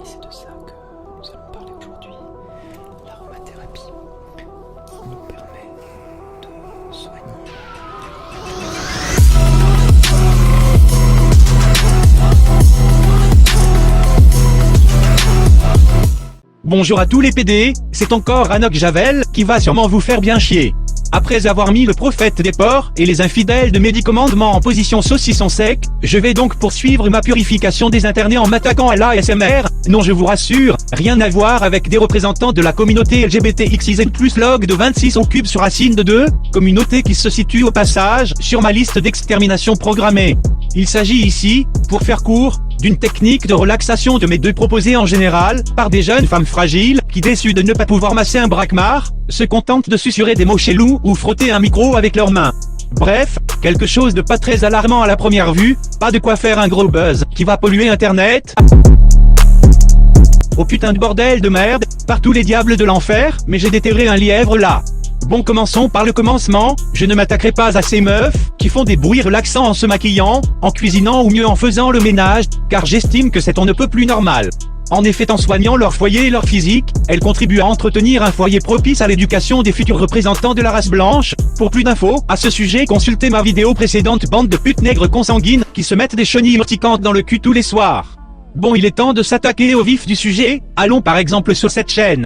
c'est de ça que nous allons parler aujourd'hui. L'aromathérapie nous permet de soigner. Bonjour à tous les PD, c'est encore Ranok Javel, qui va sûrement vous faire bien chier. Après avoir mis le prophète des porcs et les infidèles de mes 10 commandements en position saucisson sec, je vais donc poursuivre ma purification des internets en m'attaquant à l'ASMR. Non, je vous rassure, rien à voir avec des représentants de la communauté LGBTXIZ+, log de 26 au cube sur racine de 2, communauté qui se situe au passage sur ma liste d'extermination programmée. Il s'agit ici, pour faire court, d'une technique de relaxation de mes deux proposée en général, par des jeunes femmes fragiles, qui déçues de ne pas pouvoir masser un braquemar, se contentent de susurrer des mots chelous ou frotter un micro avec leurs mains. Bref, quelque chose de pas très alarmant à la première vue, pas de quoi faire un gros buzz, qui va polluer internet. Oh putain de bordel de merde, par tous les diables de l'enfer, mais j'ai déterré un lièvre là. Bon, commençons par le commencement, je ne m'attaquerai pas à ces meufs, qui font des bruits relaxants en se maquillant, en cuisinant ou mieux en faisant le ménage, car j'estime que c'est on ne peut plus normal. En effet, en soignant leur foyer et leur physique, elles contribuent à entretenir un foyer propice à l'éducation des futurs représentants de la race blanche. Pour plus d'infos, à ce sujet, consultez ma vidéo précédente, bande de putes nègres consanguines, qui se mettent des chenilles urticantes dans le cul tous les soirs. Bon, il est temps de s'attaquer au vif du sujet, allons par exemple sur cette chaîne.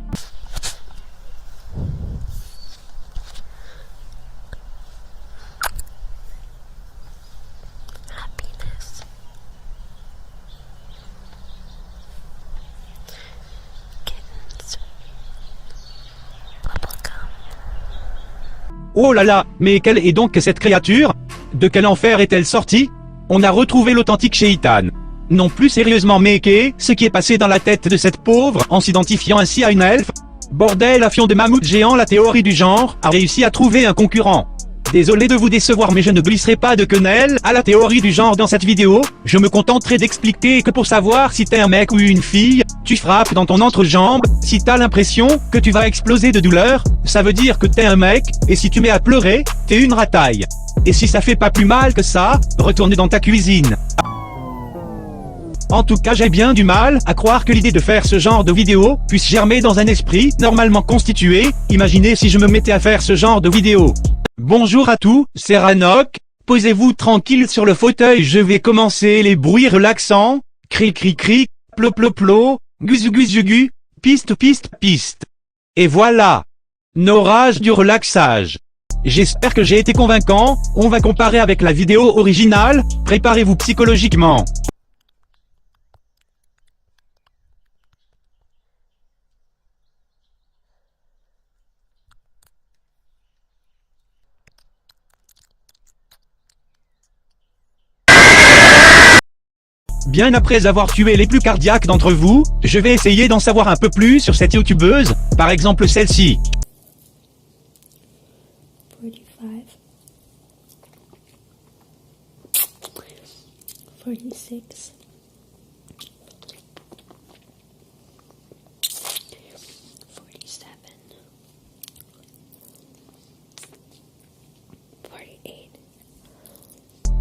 Oh là là, mais quelle est donc cette créature? De quel enfer est-elle sortie? On a retrouvé l'authentique Shaitan. Non plus sérieusement, mais ce qui est passé dans la tête de cette pauvre en s'identifiant ainsi à une elfe? Bordel, à fion de mammouth géant, la théorie du genre a réussi à trouver un concurrent. Désolé de vous décevoir, mais je ne glisserai pas de quenelle à la théorie du genre dans cette vidéo. Je me contenterai d'expliquer que pour savoir si t'es un mec ou une fille, tu frappes dans ton entrejambe. Si t'as l'impression que tu vas exploser de douleur, ça veut dire que t'es un mec, et si tu mets à pleurer, t'es une rataille. Et si ça fait pas plus mal que ça, retourne dans ta cuisine. En tout cas, j'ai bien du mal à croire que l'idée de faire ce genre de vidéo puisse germer dans un esprit normalement constitué. Imaginez si je me mettais à faire ce genre de vidéo. Bonjour à tous, c'est Ranok. Posez-vous tranquille sur le fauteuil, je vais commencer les bruits relaxants. Cri cri cri, plo plo plo, guzu guzu gu, piste piste piste. Et voilà, l'orage du relaxage. J'espère que j'ai été convaincant, on va comparer avec la vidéo originale, préparez-vous psychologiquement. Bien après avoir tué les plus cardiaques d'entre vous, je vais essayer d'en savoir un peu plus sur cette youtubeuse, par exemple celle-ci. 45, 46, 47, 48.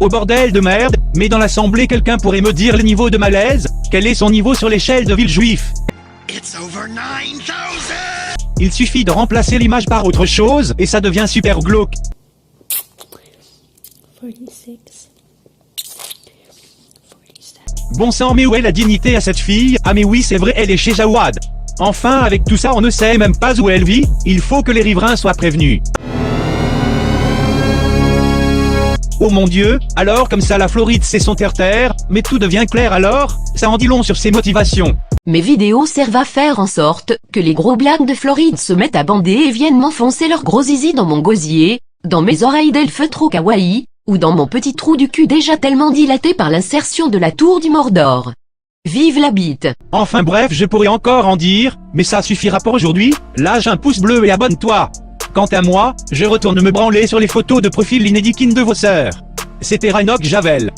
Au bordel de merde, mais dans l'assemblée quelqu'un pourrait me dire le niveau de malaise? Quel est son niveau sur l'échelle de Villejuif? It's over 9000! Il suffit de remplacer l'image par autre chose, et ça devient super glauque. 46, 47. Bon sang, mais où est la dignité à cette fille? Ah mais oui, c'est vrai, elle est chez Jawad. Enfin, avec tout ça, on ne sait même pas où elle vit, il faut que les riverains soient prévenus. Oh mon Dieu, alors comme ça la Floride c'est son terre-terre, mais tout devient clair alors, ça en dit long sur ses motivations. Mes vidéos servent à faire en sorte que les gros blagues de Floride se mettent à bander et viennent m'enfoncer leur gros zizi dans mon gosier, dans mes oreilles d'elfe trop kawaii, ou dans mon petit trou du cul déjà tellement dilaté par l'insertion de la tour du Mordor. Vive la bite! Enfin bref, je pourrais encore en dire, mais ça suffira pour aujourd'hui, lâche un pouce bleu et abonne-toi. Quant à moi, je retourne me branler sur les photos de profil inédits de vos sœurs. C'était Ranok Javel.